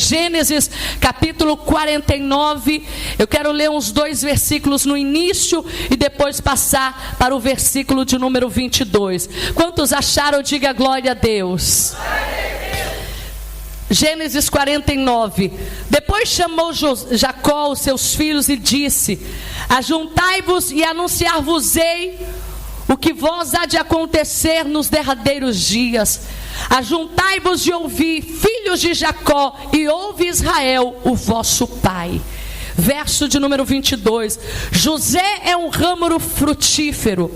Gênesis capítulo 49. Eu quero ler uns 2 versículos no início e depois passar para o versículo de número 22. Quantos acharam? Diga glória a Deus. Gênesis 49. Depois chamou Jacó os seus filhos e disse: ajuntai-vos e anunciar-vos-ei o que vos há de acontecer nos derradeiros dias. Ajuntai-vos e ouvi, filhos de Jacó, e ouve Israel, o vosso pai. Verso de número 22. José é um ramo frutífero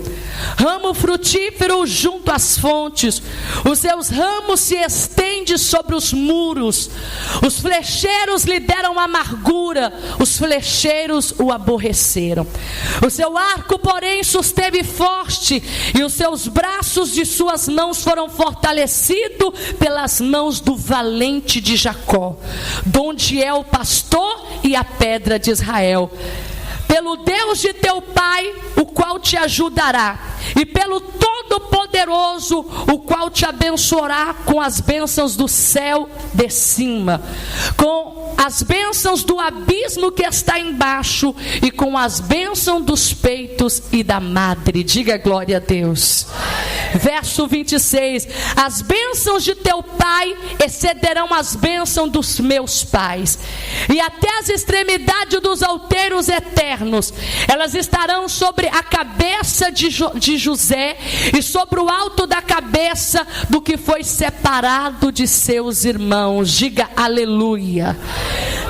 junto às fontes. Os seus ramos se estendem sobre os muros. Os flecheiros lhe deram amargura, os flecheiros o aborreceram. O seu arco, porém, susteve forte, e os seus braços de suas mãos foram fortalecidos pelas mãos do valente de Jacó, donde é o pastor e a pedra de Israel. Pelo Deus de teu pai, o qual te ajudará, e pelo Todo-Poderoso, o qual te abençoará com as bênçãos do céu de cima, com as bênçãos do abismo que está embaixo, e com as bênçãos dos peitos e da madre. Diga glória a Deus. Verso 26. As bênçãos de teu pai excederão as bênçãos dos meus pais, e até as extremidades dos outeiros eternos, elas estarão sobre a cabeça de José, e sobre o alto da cabeça do que foi separado de seus irmãos. Diga aleluia.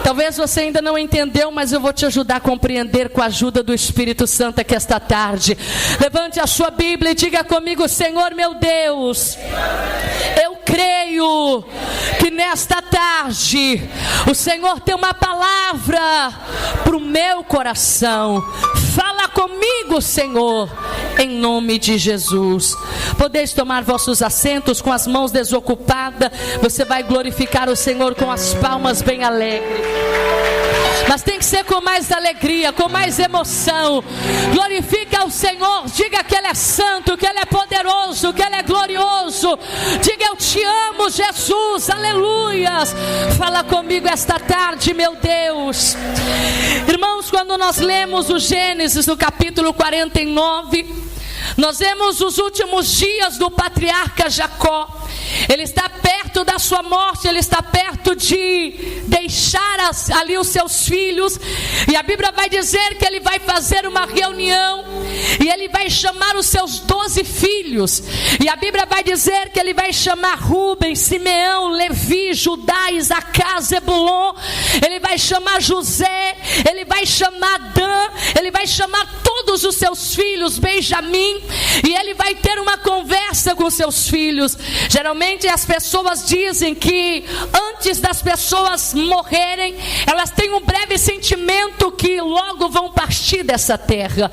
Talvez você ainda não entendeu, mas eu vou te ajudar a compreender com a ajuda do Espírito Santo aqui esta tarde. Levante a sua Bíblia e diga comigo: Senhor meu Deus, eu creio que nesta tarde o Senhor tem uma palavra para o meu coração. Fala comigo, Senhor, em nome de Jesus. Podeis tomar vossos assentos com as mãos desocupadas. Você vai glorificar o Senhor com as palmas bem alegres. Mas tem que ser com mais alegria, com mais emoção. Glorifica o Senhor, diga que Ele é santo, que Ele é poderoso, que Ele é glorioso. Diga: eu te amo, Jesus, aleluias. Fala comigo esta tarde, meu Deus. Irmãos, quando nós lemos o Gênesis no capítulo 49, nós vemos os últimos dias do patriarca Jacó. Ele está perto da sua morte, ele está perto de deixar ali os seus filhos. E a Bíblia vai dizer que ele vai fazer uma reunião, e ele vai chamar os seus 12 filhos. E a Bíblia vai dizer que ele vai chamar Rubem, Simeão, Levi, Judá, Isacar, Zebulon. Ele vai chamar José, ele vai chamar Dan, ele vai chamar todos os seus filhos, Benjamim. E ele vai ter uma conversa com seus filhos. Geralmente as pessoas dizem que antes das pessoas morrerem, elas têm um breve sentimento que logo vão partir dessa terra.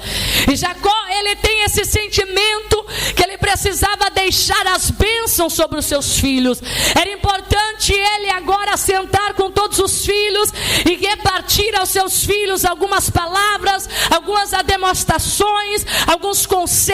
E Jacó, ele tem esse sentimento que ele precisava deixar as bênçãos sobre os seus filhos. Era importante ele agora sentar com todos os filhos e repartir aos seus filhos algumas palavras, algumas demonstrações, alguns conselhos,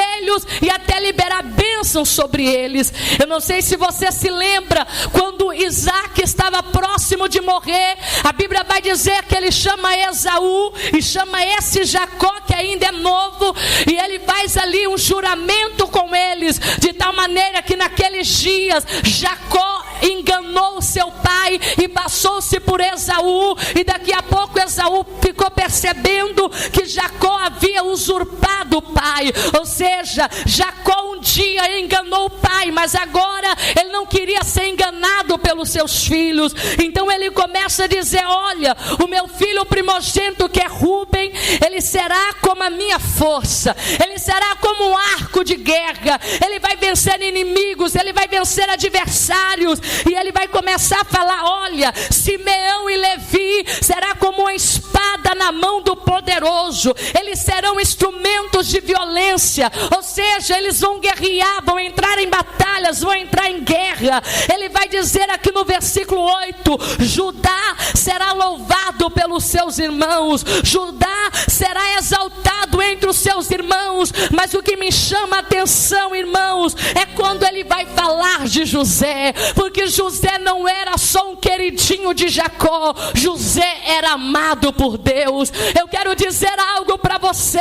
e até liberar bênçãos sobre eles. Eu não sei se você se lembra, quando Isaac estava próximo de morrer, a Bíblia vai dizer que ele chama Esaú e chama esse Jacó, que ainda é novo, e ele faz ali um juramento com eles, de tal maneira que naqueles dias Jacó enganou seu pai e passou-se por Esaú, e daqui a pouco Esaú ficou percebendo que Jacó havia usurpado o pai. Ou seja, Jacó um dia enganou o pai, mas agora ele não queria ser enganado pelos seus filhos. Então ele começa a dizer: olha, o meu filho primogênito, que é Rubem, ele será como a minha força, ele será como um arco de guerra, ele vai vencer inimigos, ele vai vencer adversários. E ele vai começar a falar: olha, Simeão e Levi será como uma espada na mão do poderoso, eles serão instrumentos de violência, ou seja, eles vão guerrear, vão entrar em batalhas, vão entrar em guerra. Ele vai dizer aqui no versículo 8: Judá será louvado pelos seus irmãos. Judá será exaltado entre os seus irmãos. Mas o que me chama a atenção, irmãos, é quando ele vai falar de José. Porque José não era só um queridinho de Jacó. José era amado por Deus. Eu quero dizer algo para você.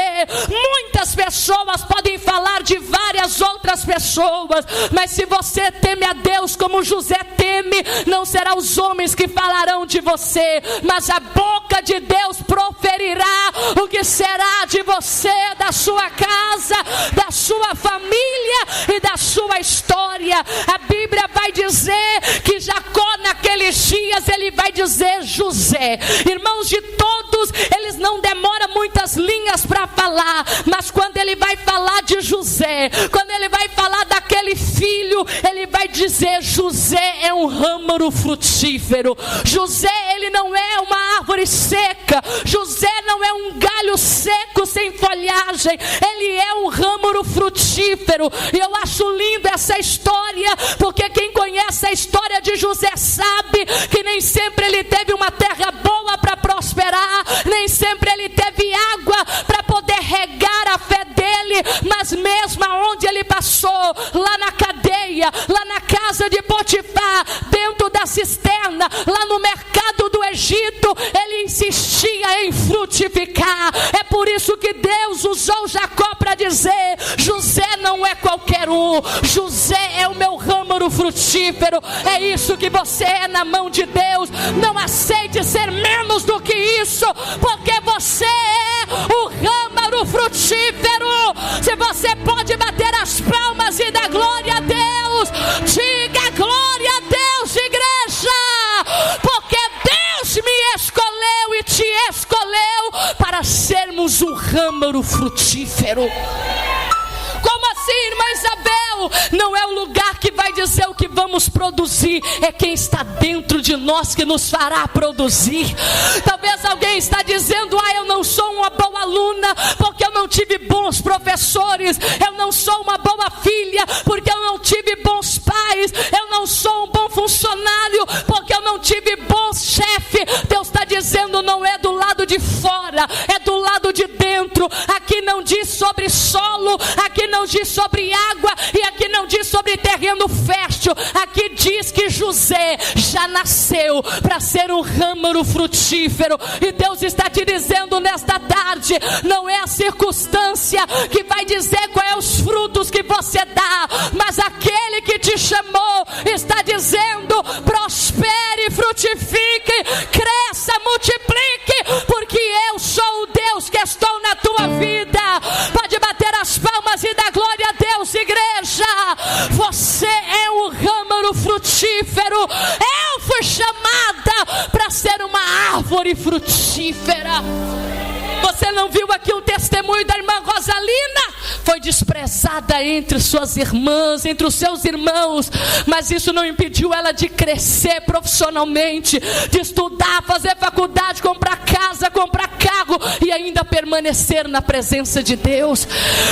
Muitas pessoas podem falar de várias outras pessoas, mas se você teme a Deus como José teme, não será os homens que falarão de você, mas a boca de Deus proferirá o que será de você, da sua casa, da sua família e da sua história. A Bíblia vai dizer que Jacó naqueles dias, ele vai dizer José. Irmãos, de todos, eles não demoram muitas linhas para falar, mas quando ele vai falar de José, quando ele vai falar daquele filho, ele vai dizer: José é um ramo frutífero. José, ele não é uma árvore seca. José não é um galho seco sem folhagem. Ele é um ramo frutífero. E eu acho lindo essa história, porque quem conhece a história de José sabe que nem sempre ele teve uma terra boa para prosperar, nem sempre ele teve água para poder regar a fé dele, mas mesmo aonde ele passou, lá na cadeia, lá na casa de Potifar, dentro da cisterna, lá no mercado do Egito, ele insistia em frutificar. É por isso que Deus usou Jacó para dizer: José não é qualquer um, José é o meu ramo frutífero. É isso que você é na mão de Deus. Não aceite ser menos do que isso, porque você é o ramo frutífero. Se você pode bater as palmas e dar glória a Deus, diga glória a Deus, igreja, porque Deus me escolheu e te escolheu para sermos um ramo frutífero. Como assim, irmã Isabel? Não é o lugar que vai dizer o que vamos produzir, é quem está dentro de nós que nos fará produzir. Talvez alguém está dizendo: eu não sou uma boa aluna porque eu não tive bons professores, eu não sou uma boa filha porque eu não tive bons pais, eu não sou um bom funcionário porque eu não tive bons chefes. Deus está dizendo: não é do lado de fora, é do lado de dentro. Aqui não diz sobre solo, aqui não diz sobre água, e aqui não diz sobre terreno fértil. Aqui diz que José já nasceu para ser um ramo frutífero. E Deus está te dizendo nesta tarde: não é a circunstância que vai dizer quais é os frutos que você dá, mas aquele que te chamou está dizendo: prospere, frutifique, cresça, multiplique, porque eu sou o Deus que estou na tua vida. Pode bater as palmas e dar glória a Deus, igreja. Você é um ramo frutífero. Eu fui chamada para ser uma árvore frutífera. Você não viu aqui o testemunho da irmã Rosalina? Foi desprezada entre suas irmãs, entre os seus irmãos, mas isso não impediu ela de crescer profissionalmente, de estudar, fazer faculdade, comprar casa, comprar carro e ainda permanecer na presença de Deus.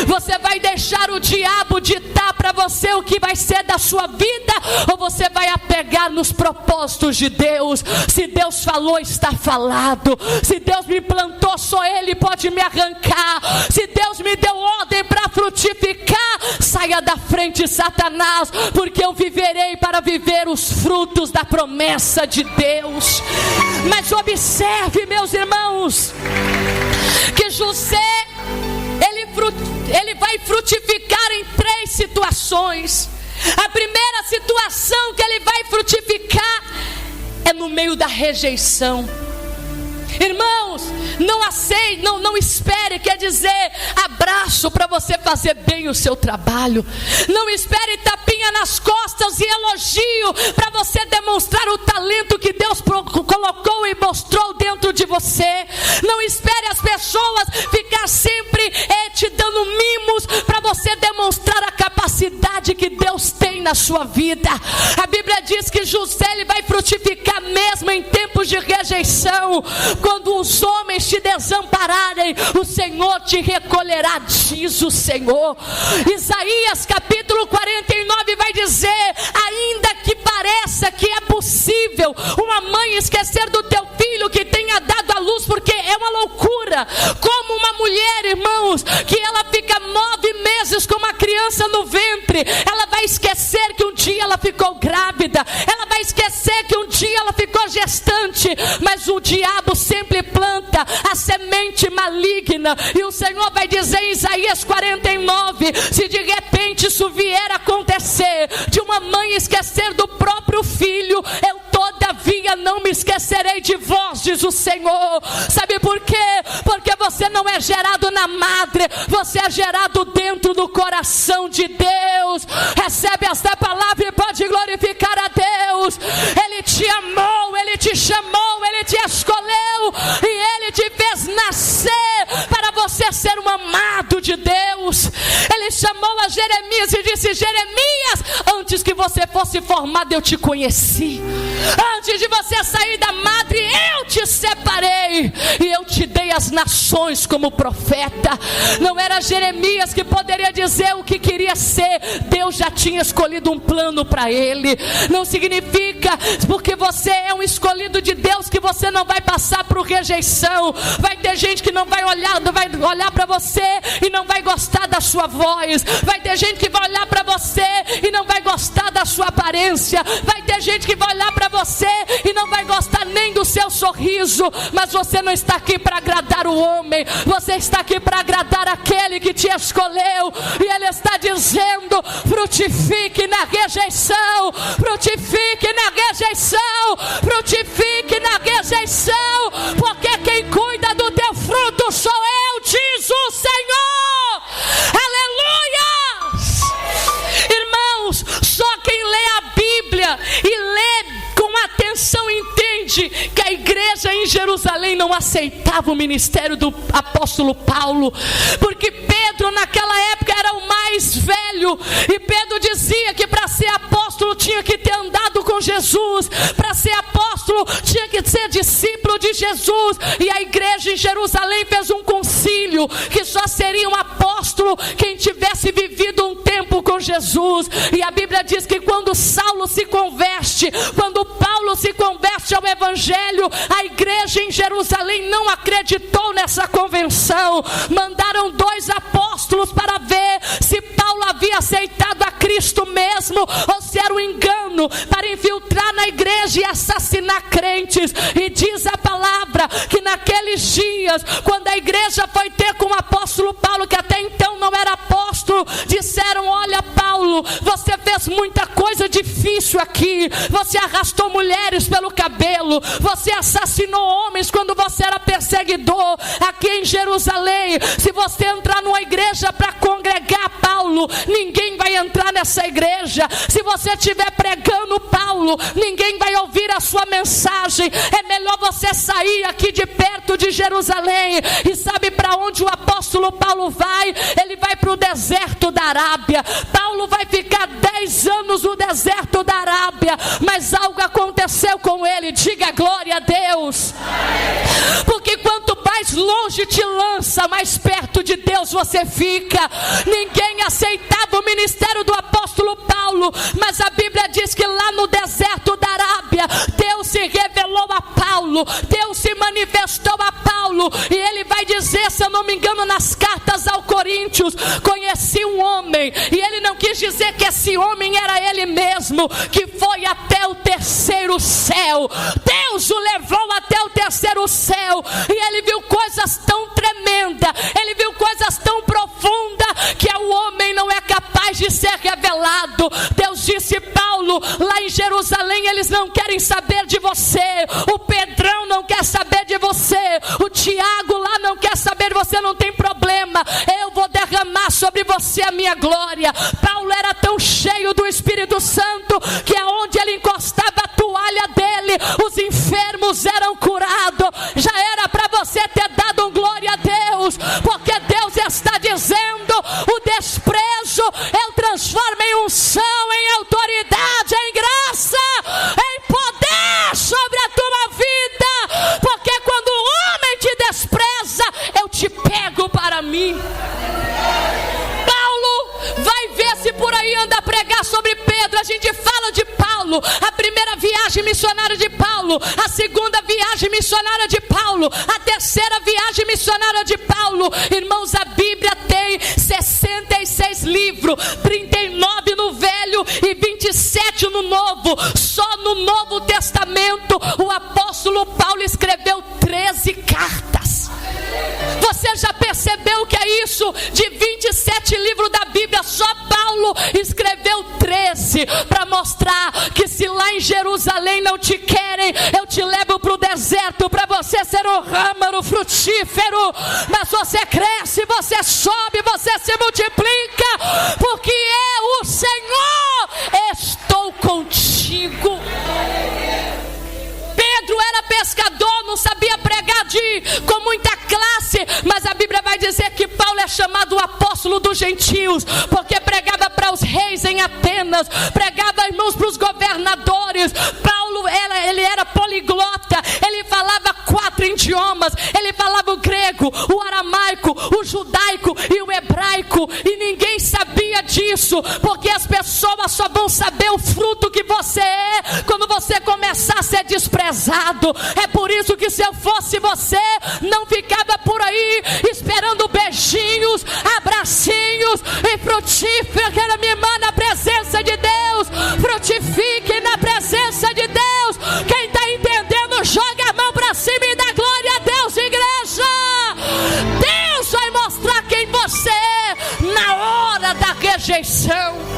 Você vai deixar o diabo ditar para você o que vai ser da sua vida, ou você vai apegar nos propósitos de Deus? Se Deus falou, está falado. Se Deus me plantou, só Ele pode me arrancar. Se Deus me deu ordem para frutificar, saia da frente, Satanás, porque eu viverei para viver os frutos da promessa de Deus. Mas observe, meus irmãos, que José, ele vai frutificar em 3 situações. A primeira situação que ele vai frutificar é no meio da rejeição. Irmãos, não espere, quer dizer, abraço para você fazer bem o seu trabalho. Não espere tapinha nas costas e elogio para você demonstrar o talento que Deus colocou e mostrou dentro de você. Não espere as pessoas ficar sempre te dando mimos para você demonstrar a capacidade que Deus tem na sua vida. A Bíblia diz que José, ele vai frutificar mesmo em tempos de rejeição. Quando os homens te desampararem, o Senhor te recolherá, diz o Senhor. Isaías capítulo 49 vai dizer: ainda que pareça que é possível uma mãe esquecer do teu filho que tenha dado à no ventre, ela vai esquecer que um dia ela ficou grávida, ela vai esquecer que um dia ela ficou gestante, mas o diabo sempre planta a semente maligna, e o Senhor vai dizer em Isaías 49, se de repente isso vier a acontecer, de uma mãe esquecer do próprio filho, eu todavia não me esquecerei de vós, diz o Senhor. Sabe por quê? Porque você não é gerado na madre, você é gerado dentro do coração de Deus. Recebe esta palavra e pode glorificar a Deus. Ele te amou, Ele te chamou, Ele te escolheu, e Ele te fez nascer para você ser um amado de Deus. Ele chamou a Jeremias e disse: Jeremias, antes que você fosse formado eu te conheci, antes de você sair da madre eu te separei, e eu te dei as nações como profeta. Não era Jeremias que poderia dizer o que queria ser, Deus já tinha escolhido um plano para ele. Não significa porque você é um escolhido de Deus que você não vai passar por rejeição. Vai ter gente que não vai olhar para você e não vai gostar da sua voz. Vai ter gente que vai olhar para você e não vai gostar da sua aparência. Vai ter gente que vai olhar para você e não vai gostar nem do seu sorriso. Mas você não está aqui para agradar o homem, você está aqui para agradar aquele que te escolheu. E Ele está dizendo: frutifique na rejeição, frutifique na rejeição, frutifique na rejeição, porque quem cuida do teu fruto sou eu, diz o Senhor. Aleluia! Irmãos, só quem lê a Bíblia e lê com atenção entende que a igreja em Jerusalém não aceitava o ministério do apóstolo Paulo, porque Pedro naquela época era o mais velho, e Pedro dizia que para ser apóstolo tinha que ter andado com Jesus, para ser apóstolo tinha que ser discípulo de Jesus, e a igreja em Jerusalém fez um concílio que só seria um apóstolo quem tivesse vivido um tempo com Jesus. E a Bíblia diz que quando Saulo se converte, quando Paulo se converte ao evangelho, a igreja em Jerusalém não acreditou nessa convenção. Mandaram 2 apóstolos para ver se Paulo havia aceitado a Cristo mesmo, ou se era um engano para infiltrar na igreja e assassinar crentes. E diz a palavra que naqueles dias, quando a igreja foi ter com o apóstolo Paulo, que até então não era apóstolo, disseram: olha Paulo, você fez muita coisa difícil aqui, você arrastou mulheres pelo cabelo, você assassinou homens quando você era perseguidor aqui em Jerusalém. Se você entrar numa igreja para congregar Paulo, ninguém vai entrar nessa igreja. Se você estiver pregando Paulo, ninguém vai ouvir a sua mensagem. É melhor você sair aqui de perto de Jerusalém. E sabe para onde o apóstolo Paulo vai? Ele vai para o deserto da Arábia. Paulo vai ficar 10 anos no deserto da Arábia, mas algo aconteceu com ele. Diga glória a Deus. Porque quanto mais longe te lança, mais perto de Deus você fica. Ninguém aceitava o ministério do apóstolo Paulo, mas a Bíblia diz que lá no deserto da Arábia, Deus se revelou a Paulo, Deus se manifestou a Paulo, e ele vai dizer, se eu não me engano, nas cartas aos Coríntios: conheci um homem, e ele não quis dizer que esse homem era ele mesmo, que foi até o terceiro céu. Deus o levou até o terceiro céu, e ele viu coisas tão tremendas, ele viu coisas tão profundas, que o homem não é capaz de ser revelado. Deus disse: Paulo, lá em Jerusalém eles não querem saber de você, o Pedrão não quer saber de você, o Tiago lá não quer saber de você, não tem problema, eu vou derramar sobre você a minha glória. Paulo era tão cheio do Espírito Santo que aonde ele encostava a toalha dele, os enfermos eram curados. Já era para você ter dado um glória a Deus, porque Deus está dizendo: o desprezo eu transformo em unção, em autoridade, em graça, em poder sobre a tua vida. Porque quando o homem te despreza, eu te pego para mim. Paulo vai ver se por aí anda a pregar sobre Pedro. A gente fala de Paulo, a primeira viagem missionária de Paulo, a segunda viagem missionária de Paulo, a terceira viagem missionária de Paulo. Irmãos, a Bíblia tem 66 livros, 39 no Velho e 27 no Novo. Só no Novo Testamento o apóstolo Paulo escreveu 13 cartas. Você já percebeu o que é isso? De 27 livros da Bíblia, só Paulo escreveu 13, para mostrar que se lá em Jerusalém não te querem, eu te levo para o deserto, para você ser um ramo frutífero, mas você cresce, você sobe, você se multiplica, porque eu, o Senhor, estou contigo. Pedro era pescador, não sabia pregar com muita classe, mas a Bíblia vai dizer que Paulo é chamado o apóstolo dos gentios, porque pregava para os reis em Atenas, pregava, irmãos, para os governadores. Paulo ele era poliglota, ele falava 4 idiomas, ele falava o grego, o aramaico, o judaico e o hebraico, e ninguém sabia disso, porque as pessoas só vão saber o fruto que você é quando você começar a ser desprezado. É por isso que se eu fosse você, não ficava por aí esperando beijinhos, abracinhos e frutífera, minha irmã, na presença de Deus. Frutifique na presença de Deus. Quem está entendendo, joga a mão para cima e dá glória a Deus, igreja. Deus vai mostrar quem você é na hora da rejeição.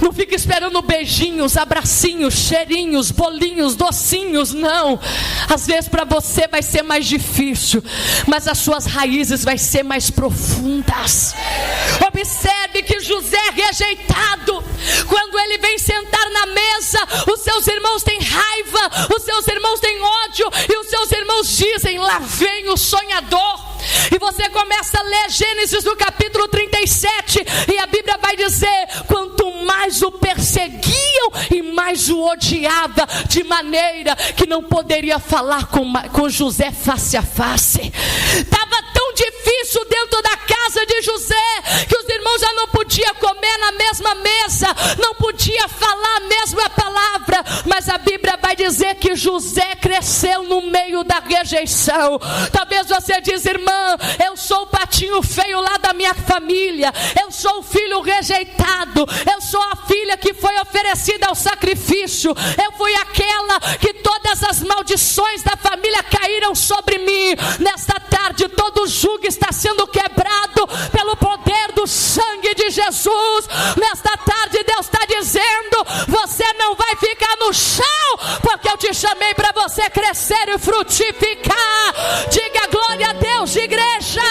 Não fica esperando beijinhos, abracinhos, cheirinhos, bolinhos, docinhos, não. Às vezes para você vai ser mais difícil, mas as suas raízes vai ser mais profundas. Observe que José é rejeitado. Quando ele vem sentar na mesa, os seus irmãos têm raiva, os seus irmãos têm ódio, e os seus irmãos dizem: lá vem o sonhador. E você começa a ler Gênesis no capítulo 37, e a Bíblia vai dizer: quanto mais o perseguiam e mais o odiava, de maneira que não poderia falar com José face a face. Estava tão difícil dentro da casa de José, que os irmãos já não podiam comer na mesma mesa, não podia falar a mesma palavra. Mas a Bíblia vai dizer que José cresceu no meio da rejeição. Talvez você diz: irmã, eu sou o patinho feio lá da minha família, eu sou o filho rejeitado, eu sou a filha que foi oferecida ao sacrifício, eu fui aquela que todas as maldições da família caíram sobre mim. Nesta tarde todo o jugo está sendo quebrado pelo poder do sangue de Jesus. Nesta tarde Deus está dizendo: você não vai ficar no chão, porque eu te chamei para você crescer e frutificar. Diga glória a Deus, igreja.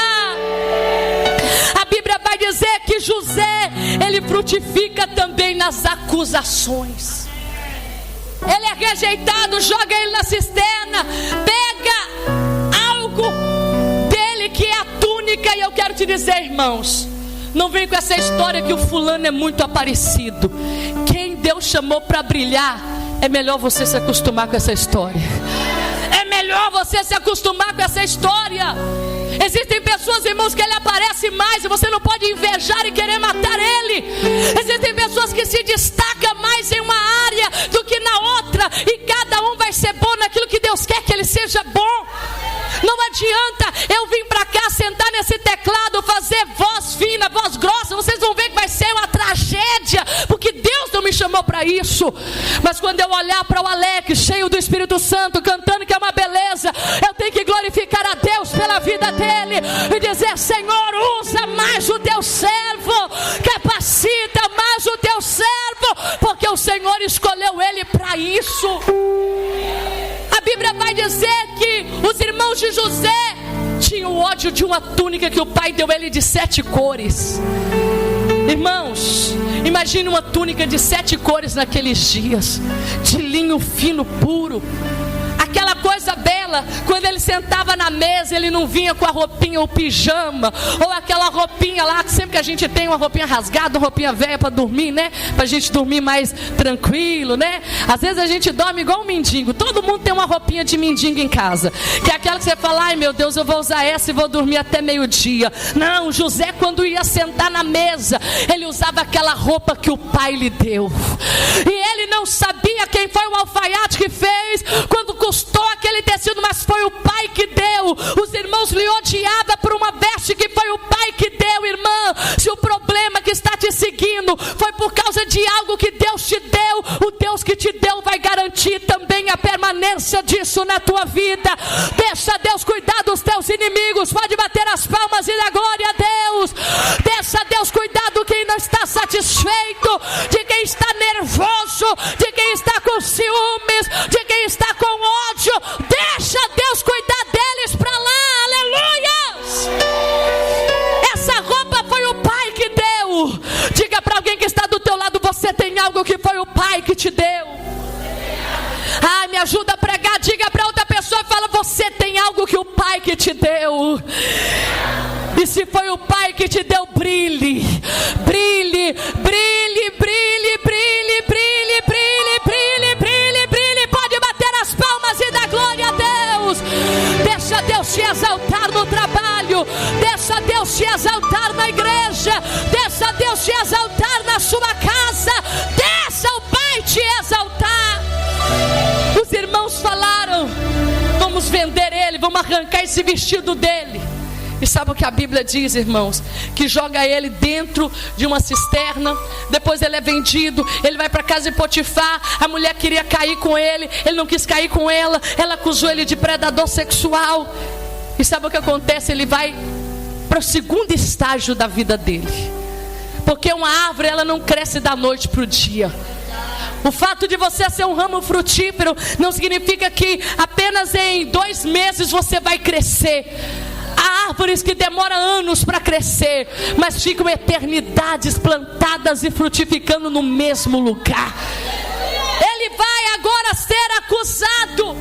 A Bíblia vai dizer que José, ele frutifica também nas acusações. Ele é rejeitado, joga ele na cisterna, pega algo dele que é a túnica. E eu quero te dizer, irmãos, não vem com essa história que o fulano é muito aparecido. Quem Deus chamou para brilhar, é melhor você se acostumar com essa história. É melhor você se acostumar com essa história. Existem pessoas, irmãos, que ele aparece mais e você não pode invejar e querer matar ele. Existem pessoas que se destacam mais em uma área do que na outra, e cada um vai ser bom naquilo que Deus quer que ele seja bom. Não adianta eu vir para cá, sentar nesse teclado, fazer voz fina, voz grossa. Vocês vão ver que vai ser uma tragédia, porque Deus não me chamou para isso. Mas quando eu olhar para o Alex, cheio do Espírito Santo, cantando, que é uma beleza, eu tenho que glorificar a Deus pela vida dele e dizer: Senhor, usa mais o teu servo, capacita mais o teu servo, porque o Senhor escolheu ele para isso. A Bíblia vai dizer que os irmãos de José tinham ódio de uma túnica que o pai deu ele de 7 cores. Irmãos, imagine uma túnica de 7 cores naqueles dias, de linho fino, puro. Aquela coisa bela, quando ele sentava na mesa, ele não vinha com a roupinha, o pijama, ou aquela roupinha lá, que sempre que a gente tem uma roupinha rasgada, uma roupinha velha para dormir, né? Pra gente dormir mais tranquilo, né? Às vezes a gente dorme igual um mendigo. Todo mundo tem uma roupinha de mendigo em casa, que é aquela que você fala: ai meu Deus, eu vou usar essa e vou dormir até meio-dia. Não, José, quando ia sentar na mesa, ele usava aquela roupa que o pai lhe deu. E ele não sabia quem foi o alfaiate que fez, quando custou aquele tecido, mas foi o pai que deu. Os irmãos lhe odiavam por uma veste que foi o pai que deu, irmã. Se o tua vida. Deixa Deus cuidar dos teus inimigos. Pode bater as palmas e dar glória a Deus. Deixa Deus cuidar do quem não está satisfeito, de quem está nervoso, de quem está com ciúmes, de quem está com ódio. Deixa Deus cuidar deles para lá. Aleluias! Essa roupa foi o Pai que deu. Diga para alguém que está do teu lado: você tem algo que foi o Pai que te deu. Ai, me ajuda a pregar. Diga para outra pessoa e fala: você tem algo que o Pai que te deu. E se foi o Pai que te deu, brilhe, brilhe, brilhe, brilhe, brilhe, brilhe, brilhe, brilhe, brilhe, brilhe. Pode bater as palmas e dar glória a Deus. Deixa Deus te exaltar no trabalho. Deixa Deus te exaltar na igreja. Deixa Deus te exaltar na sua casa. Deixa o Pai te exaltar. Os irmãos falaram: vamos vender ele, vamos arrancar esse vestido dele. E sabe o que a Bíblia diz, irmãos? Que joga ele dentro de uma cisterna. Depois ele é vendido. Ele vai para a casa de Potifar. A mulher queria cair com ele. Ele não quis cair com ela. Ela acusou ele de predador sexual. E sabe o que acontece? Ele vai para o segundo estágio da vida dele. Porque uma árvore, ela não cresce da noite para o dia. O fato de você ser um ramo frutífero não significa que apenas em 2 meses você vai crescer. Há árvores que demoram anos para crescer, mas ficam eternidades plantadas e frutificando no mesmo lugar. Ele vai agora ser acusado.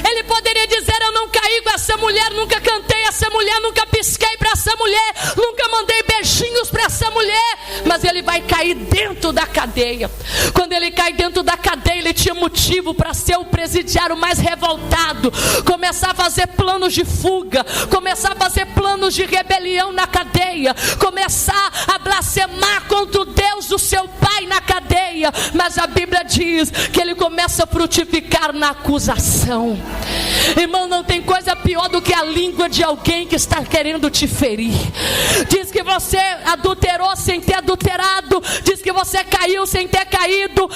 Ele poderia dizer: eu não caí com essa mulher, nunca cantei essa mulher, nunca pisquei para essa mulher, nunca mandei beijinhos para essa mulher. Mas ele vai cair dentro da cadeia. Quando ele cai dentro da cadeia, ele tinha motivo para ser o presidiário mais revoltado, começar a fazer planos de fuga, começar a fazer planos de rebelião na cadeia, começar a blasfemar contra o Deus do seu pai na cadeia. Mas a Bíblia diz que ele começa a frutificar na acusação. Irmão, não tem coisa pior do que a língua de alguém que está querendo te ferir. Diz que você adulterou sem ter adulterado. Diz que você caiu sem ter caído.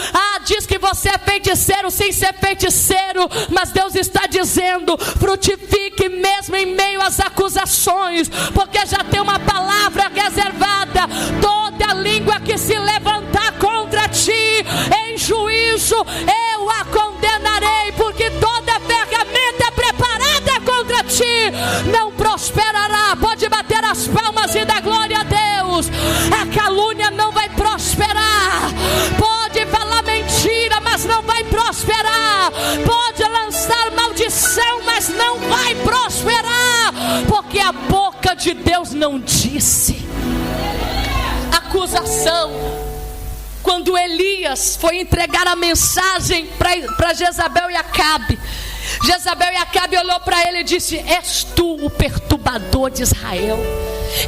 Diz que você é feiticeiro sem ser feiticeiro. Mas Deus está dizendo: frutifique mesmo em meio às acusações, porque já tem uma palavra reservada. Toda língua que se levantar contra ti em juízo, eu a condenarei, porque toda ferramenta preparada contra ti não prosperará. Pode bater as palmas e dar glória a Deus. A calúnia não vai prosperar. Pode falar mentira, mas não vai prosperar. Pode lançar maldição, mas não vai prosperar, porque a boca de Deus não disse. Acusação. Quando Elias foi entregar a mensagem para Jezabel e Acabe, Jezabel e Acabe olhou para ele e disse: és tu o perturbador de Israel?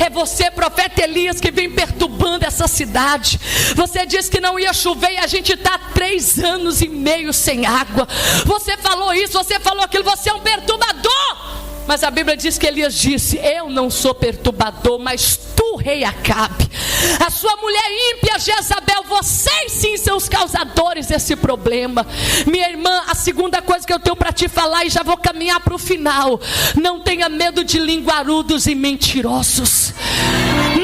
É você, profeta Elias, que vem perturbando essa cidade. Você disse que não ia chover e a gente está há 3 anos e meio sem água. Você falou isso, você falou aquilo, você é um perturbador. Mas a Bíblia diz que Elias disse: eu não sou perturbador, mas tu, rei Acabe, a sua mulher ímpia Jezabel, vocês sim são os causadores desse problema. Minha irmã, a segunda coisa que eu tenho para te falar, e já vou caminhar para o final: não tenha medo de linguarudos e mentirosos.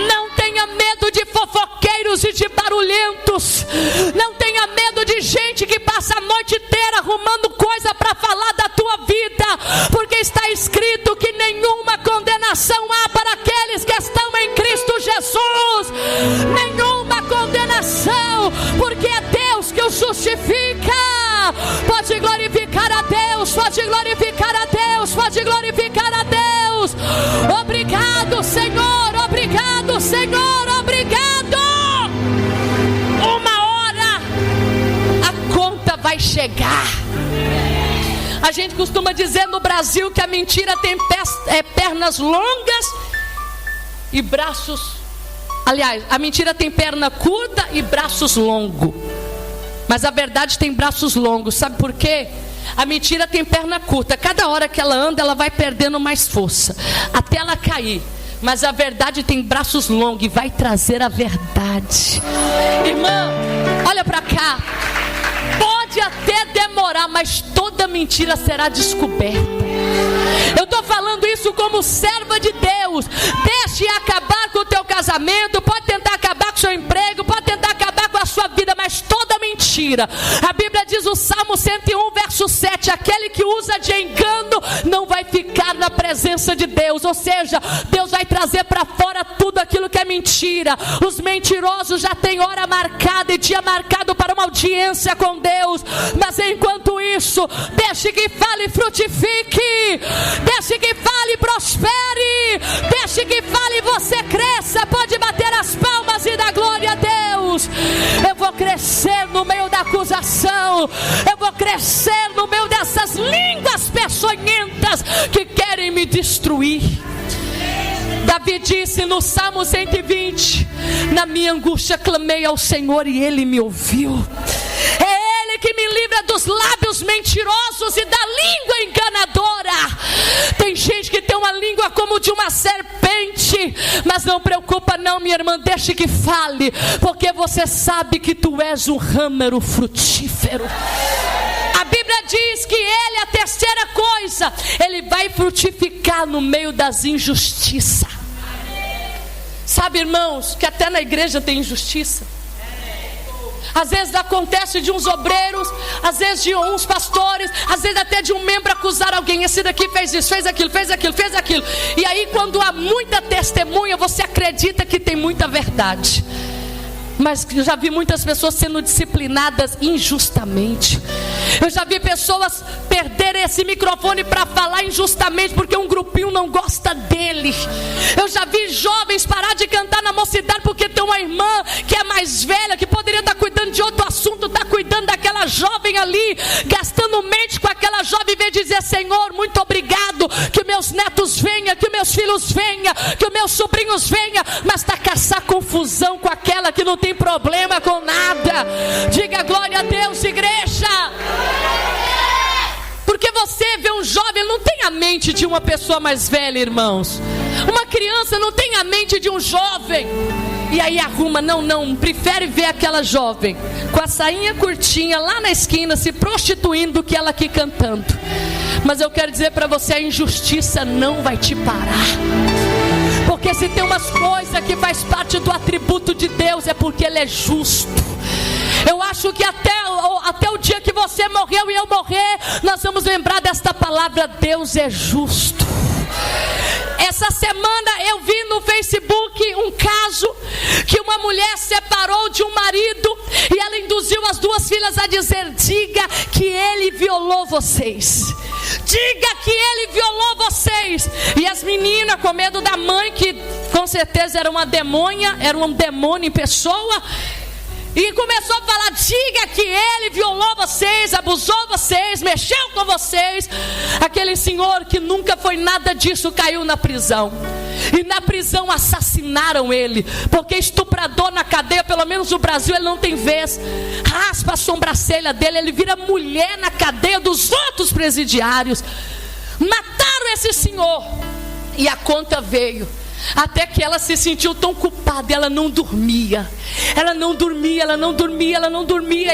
Não tenha medo de fofoqueiros e de barulhentos. Não tenha medo de gente que passa a noite inteira arrumando coisa para falar da tua vida, porque está escrito que nenhuma condenação há para aqueles que estão em Cristo Jesus. Nenhuma condenação, porque é Deus que os justifica. Pode glorificar a Deus, pode glorificar a Deus, pode glorificar a Deus. Obrigado, Senhor, obrigado, Senhor, obrigado. Uma hora a conta vai chegar. A gente costuma dizer no Brasil que a mentira tem pernas longas e braços. Aliás, a mentira tem perna curta e braços longos. Mas a verdade tem braços longos. Sabe por quê? A mentira tem perna curta. Cada hora que ela anda, ela vai perdendo mais força, até ela cair. Mas a verdade tem braços longos e vai trazer a verdade. Irmão, olha para cá. Pode Pode até demorar, mas toda mentira será descoberta. Eu estou falando isso como serva de Deus. Deixe acabar com o teu casamento, pode tentar acabar com o seu emprego, pode tentar acabar com a sua vida, mas toda mentira. A Bíblia diz, o Salmo 101, verso 7, aquele que usa de engano não vai ficar na presença de Deus. Ou seja, Deus vai trazer para fora tudo aquilo que é mentira. Os mentirosos já têm hora marcada e dia marcado para uma audiência com Deus. Mas enquanto isso, deixe que fale e frutifique. Deixe que fale e prospere. Deixe que fale e você cresça. Pode bater as palmas e dar glória a Deus. Eu vou crescer no meio da acusação. Eu vou crescer no meio dessas línguas peçonhentas que querem me destruir. Davi disse no Salmo 120, na minha angústia clamei ao Senhor e Ele me ouviu. É Ele que me livra dos lábios mentirosos e da língua enganadora. Tem gente que tem uma língua como de uma serpente, mas não preocupa não, minha irmã, deixe que fale, porque você sabe que tu és um ramo frutífero. A Bíblia diz que Ele, a terceira coisa, Ele vai frutificar no meio das injustiças. Sabe, irmãos, que até na igreja tem injustiça. Às vezes acontece de uns obreiros, às vezes de uns pastores, às vezes até de um membro acusar alguém. Esse daqui fez isso, fez aquilo, fez aquilo, fez aquilo. E aí quando há muita testemunha, você acredita que tem muita verdade. Mas eu já vi muitas pessoas sendo disciplinadas injustamente. Eu já vi pessoas perderem esse microfone para falar injustamente porque um grupinho não gosta dele. Eu já vi jovens parar de cantar na mocidade porque tem uma irmã que é mais velha, que poderia estar cuidando de outro assunto, está cuidando daquela jovem ali, gastando mente com aquela jovem, em vez de dizer: Senhor, muito obrigado, que meus netos venham, que meus filhos venham, que meus sobrinhos venham, mas está a caçar confusão com aquela que não tem problema com nada. Diga glória a Deus, igreja. Porque você vê um jovem, ele não tem a mente de uma pessoa mais velha, irmãos. Uma criança não tem a mente de um jovem. E aí arruma, não, prefere ver aquela jovem com a sainha curtinha lá na esquina se prostituindo do que ela aqui cantando. Mas eu quero dizer para você, a injustiça não vai te parar. Porque se tem umas coisas que faz parte do atributo de Deus, é porque Ele é justo. Eu acho que até o dia que você morreu e eu morrer, nós vamos lembrar desta palavra: Deus é justo. Essa semana eu vi no Facebook um caso que uma mulher separou de um marido e ela induziu as duas filhas a dizer: diga que ele violou vocês. Diga que ele violou vocês. E as meninas, com medo da mãe, que com certeza era uma demônia, era um demônio em pessoa, e começou a falar: diga que ele violou vocês, abusou vocês, mexeu com vocês. Aquele senhor que nunca foi nada disso caiu na prisão. E na prisão assassinaram ele, porque estuprador na cadeia, pelo menos no Brasil, ele não tem vez. Raspa a sobrancelha dele, ele vira mulher na cadeia dos outros presidiários. Mataram esse senhor. E a conta veio. Até que ela se sentiu tão culpada, ela não dormia. Ela não dormia.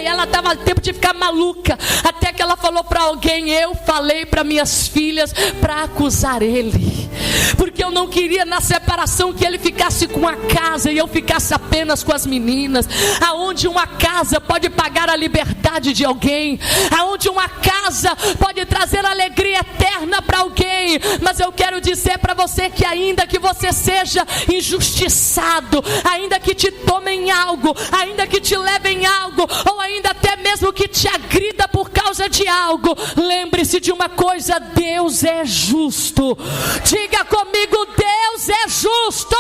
E ela dava tempo de ficar maluca. Até que ela falou para alguém: eu falei para minhas filhas para acusar ele, porque eu não queria na separação que ele ficasse com a casa e eu ficasse apenas com as meninas. Aonde uma casa pode pagar a liberdade de alguém, aonde uma casa pode trazer alegria eterna para alguém. Mas eu quero dizer para você que ainda que você seja injustiçado, ainda que te tomem algo, ainda que te levem algo, ou ainda até mesmo que te agrida por causa de algo, lembre-se de uma coisa: Deus é justo. Diga comigo: Deus é justo.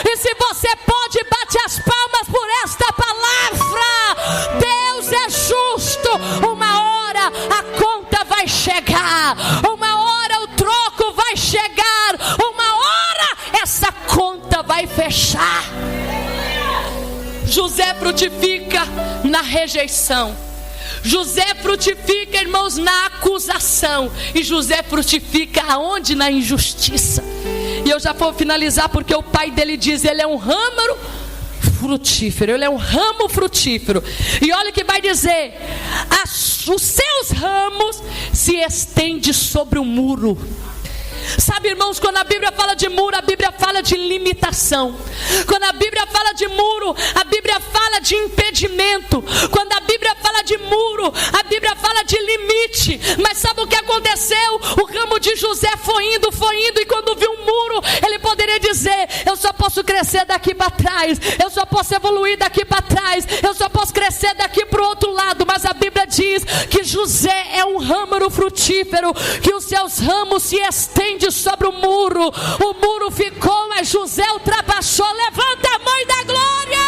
E se você pode, bate as palmas por esta palavra. Deus é justo. Uma hora a conta vai chegar, uma hora o troco vai chegar, uma hora essa conta vai fechar. José frutifica na rejeição. José frutifica, irmãos, na acusação. E José frutifica aonde? Na injustiça. E eu já vou finalizar, porque o pai dele diz: ele é um ramo frutífero, ele é um ramo frutífero. E olha o que vai dizer: os seus ramos se estendem sobre o muro. Sabe, irmãos, quando a Bíblia fala de muro, a Bíblia fala de limitação. Quando a Bíblia fala de muro, a Bíblia fala de impedimento. Quando a Bíblia fala de muro, a Bíblia fala de limite. Mas sabe o que aconteceu? O ramo de José foi indo, e quando viu um muro, ele poderia dizer: eu só posso crescer daqui para trás, eu só posso evoluir daqui para trás, eu só posso crescer daqui para o outro lado. Mas a Bíblia diz que José é um ramo frutífero, que os seus ramos se estendem sobre o muro ficou, mas José ultrapassou. Levanta a mão e dá glória.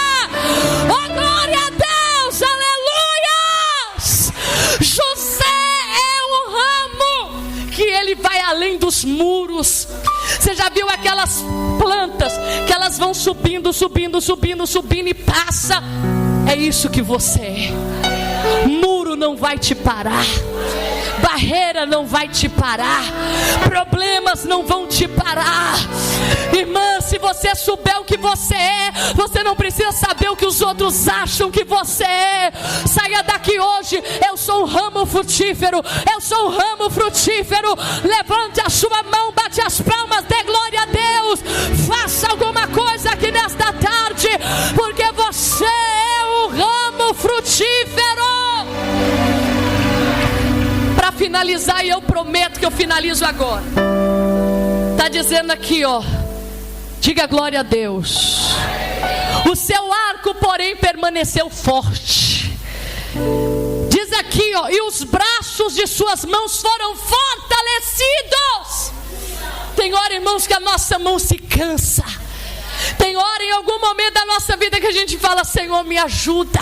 Oh, glória a Deus, aleluias. José é um ramo que ele vai além dos muros. Você já viu aquelas plantas que elas vão subindo e passa? É isso que você é. Muro não vai te parar, barreira não vai te parar, problemas não vão te parar. Irmã, se você souber o que você é, você não precisa saber o que os outros acham que você é. Saia daqui hoje: eu sou um ramo frutífero, eu sou um ramo frutífero. Levante a sua mão, bate as palmas, dê glória a Deus. Faça alguma coisa aqui nesta tarde, porque você é um ramo frutífero. Para finalizar, e eu prometo que eu finalizo agora, está dizendo aqui, ó, diga glória a Deus. O seu arco, porém, permaneceu forte. Diz aqui, ó, e os braços de suas mãos foram fortalecidos. Tem hora, irmãos, que a nossa mão se cansa. Tem hora em algum momento da nossa vida que a gente fala: Senhor, me ajuda.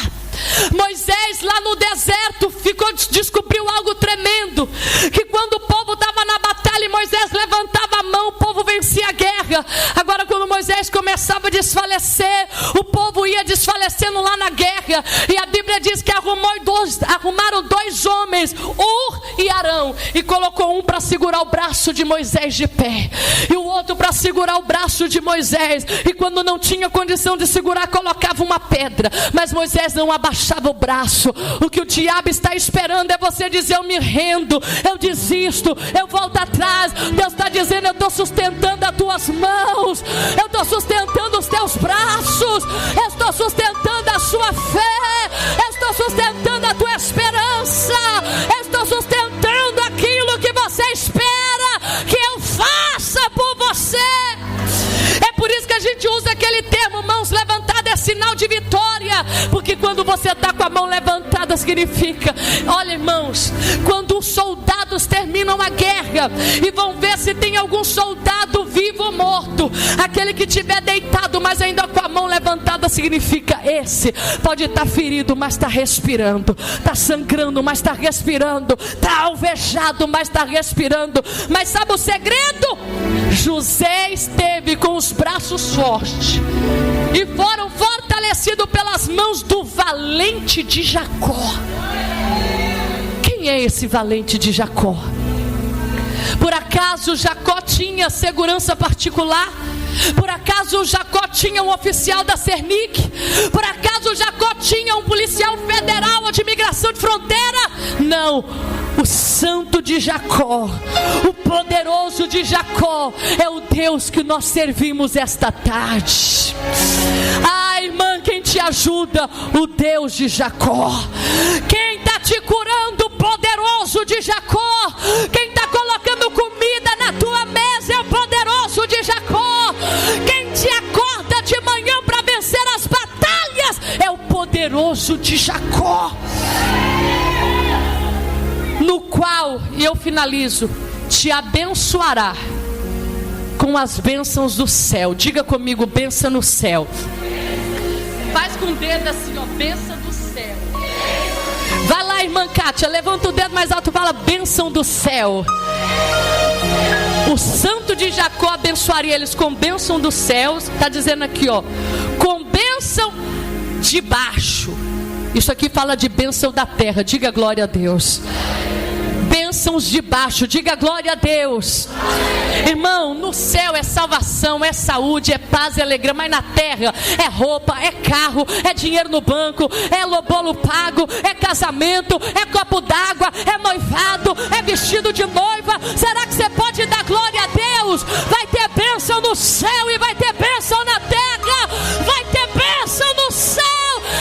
Moisés lá no deserto descobriu algo tremendo, que quando o povo estava na batalha e Moisés levantava a mão, o povo vencia a guerra. Agora, quando Moisés começava a desfalecer, o povo ia desfalecendo lá na guerra. E a Bíblia diz que arrumaram dois homens, Ur e Arão, e colocou um para segurar o braço de Moisés de pé, e o outro para segurar o braço de Moisés. E quando não tinha condição de segurar, colocava uma pedra, mas Moisés não abaixava o braço. O que o diabo está esperando é você dizer: eu me rendo, eu desisto, eu volto atrás. Deus está dizendo: eu estou sustentando as tuas mãos, eu estou sustentando os teus braços, eu estou sustentando a sua fé, eu estou sustentando a tua esperança, eu estou sustentando aquilo que você espera que eu faça por você. É por isso que a gente usa aquele termo: mãos levantadas é sinal de vitória, porque quando você está com a mão levantada significa, olha, irmãos, quando os soldados terminam a guerra e vão ver se tem algum soldado vivo ou morto, aquele que estiver deitado mas ainda com a mão levantada significa: esse pode estar ferido, mas está respirando, está sangrando, mas está respirando, está alvejado, mas está respirando. Mas sabe o segredo? José esteve com os braços fortes e foram fortalecidos pelas mãos do valente de Jacó. Quem é esse valente de Jacó? Por acaso Jacó tinha segurança particular? Por acaso Jacó tinha um oficial da Cernic? Por acaso Jacó tinha um policial federal de imigração de fronteira? Não. O santo de Jacó, o poderoso de Jacó, é o Deus que nós servimos esta tarde. Ah, irmã, quem te ajuda? O Deus de Jacó. Quem está te curando? O poderoso de Jacó. Quem está colocando comida na tua mesa é o poderoso de Jacó. Quem te acorda de manhã para vencer as batalhas é o poderoso de Jacó. No qual, e eu finalizo, te abençoará com as bênçãos do céu. Diga comigo: bênção no céu. Faz com o dedo assim, ó, bênção do céu. Vai lá, irmã Kátia, levanta o dedo mais alto e fala: bênção do céu. O santo de Jacó abençoaria eles com bênção dos céus. Está dizendo aqui, ó, com bênção de baixo. Isso aqui fala de bênção da terra. Diga glória a Deus. bênçãos de baixo. Diga glória a Deus. Irmão, no céu é salvação, é saúde, é paz, é alegria. Mas na terra é roupa, é carro, é dinheiro no banco, é bolo pago, é casamento, é copo d'água, é noivado, é vestido de noiva. Será que você pode dar glória a Deus? Vai ter bênção no céu e vai ter bênção na terra. Vai ter bênção no céu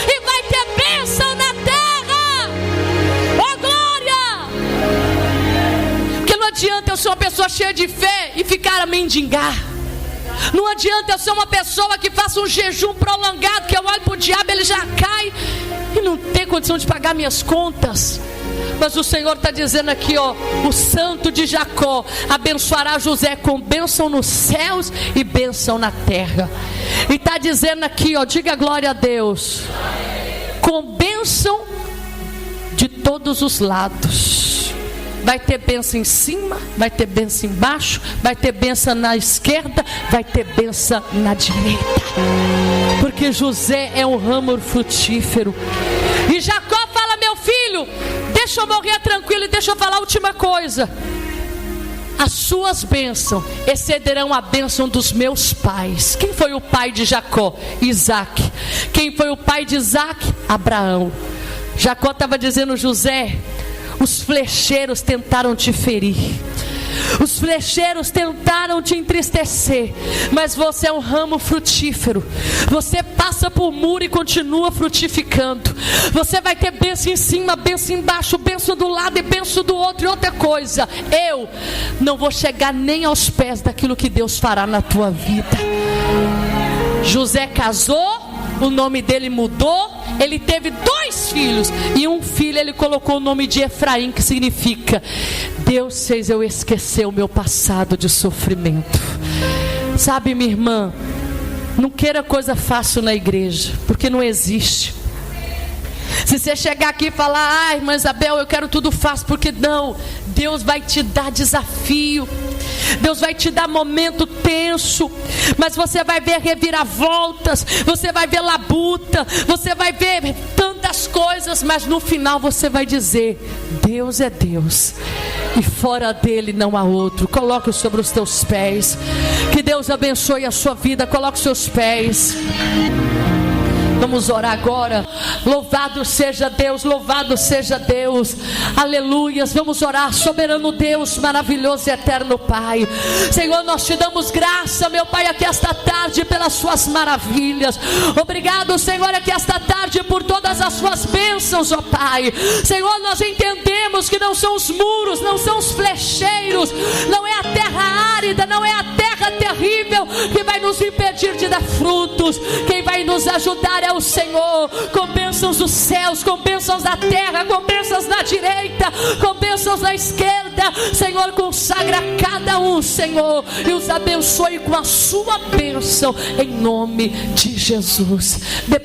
e vai ter bênção na terra. Oh glória! Porque não adianta eu ser uma pessoa cheia de fé e ficar a mendigar. Não adianta eu ser uma pessoa que faça um jejum prolongado, que eu olho para o diabo, ele já cai e não tem condição de pagar minhas contas. Mas o Senhor está dizendo aqui, ó, o santo de Jacó abençoará José com bênção nos céus e bênção na terra. E está dizendo aqui, ó, diga glória a Deus, com bênção de todos os lados. Vai ter bênção em cima, vai ter bênção embaixo, vai ter bênção na esquerda, vai ter bênção na direita. Porque José é um ramo frutífero. E Jacó fala, meu filho, deixa eu morrer tranquilo e deixa eu falar a última coisa. As suas bênçãos excederão a bênção dos meus pais. Quem foi o pai de Jacó? Isaac. Quem foi o pai de Isaac? Abraão. Jacó estava dizendo, José, os flecheiros tentaram te ferir, os flecheiros tentaram te entristecer, mas você é um ramo frutífero. Você passa por muro e continua frutificando. Você vai ter bênção em cima, bênção embaixo, bênção do lado e bênção do outro. E outra coisa, eu não vou chegar nem aos pés daquilo que Deus fará na tua vida. José casou, o nome dele mudou, ele teve 2 filhos, e um filho ele colocou o nome de Efraim, que significa, Deus fez eu esquecer o meu passado de sofrimento. Sabe, minha irmã, não queira coisa fácil na igreja, porque não existe. Se você chegar aqui e falar, irmã Isabel, eu quero tudo fácil, porque não, Deus vai te dar desafio, Deus vai te dar momento tenso, mas você vai ver reviravoltas, você vai ver labuta, você vai ver tantas coisas, mas no final você vai dizer, Deus é Deus, e fora dele não há outro. Coloque sobre os teus pés, que Deus abençoe a sua vida. Coloque os seus pés. Vamos orar agora. Louvado seja Deus, louvado seja Deus. Aleluias. Vamos orar. Soberano Deus, maravilhoso e eterno Pai. Senhor, nós te damos graça, meu Pai, aqui esta tarde pelas suas maravilhas. Obrigado, Senhor, aqui esta tarde por todas as suas bênçãos, ó Pai. Senhor, nós entendemos que não são os muros, não são os flecheiros, não é a terra árida, não é a terra terrível que vai nos impedir de dar frutos. Quem vai nos ajudar é o Senhor, com bênçãos dos céus, com bênçãos da terra, com bênçãos na direita, com bênçãos na esquerda. Senhor, consagra cada um, Senhor, e os abençoe com a sua bênção, em nome de Jesus.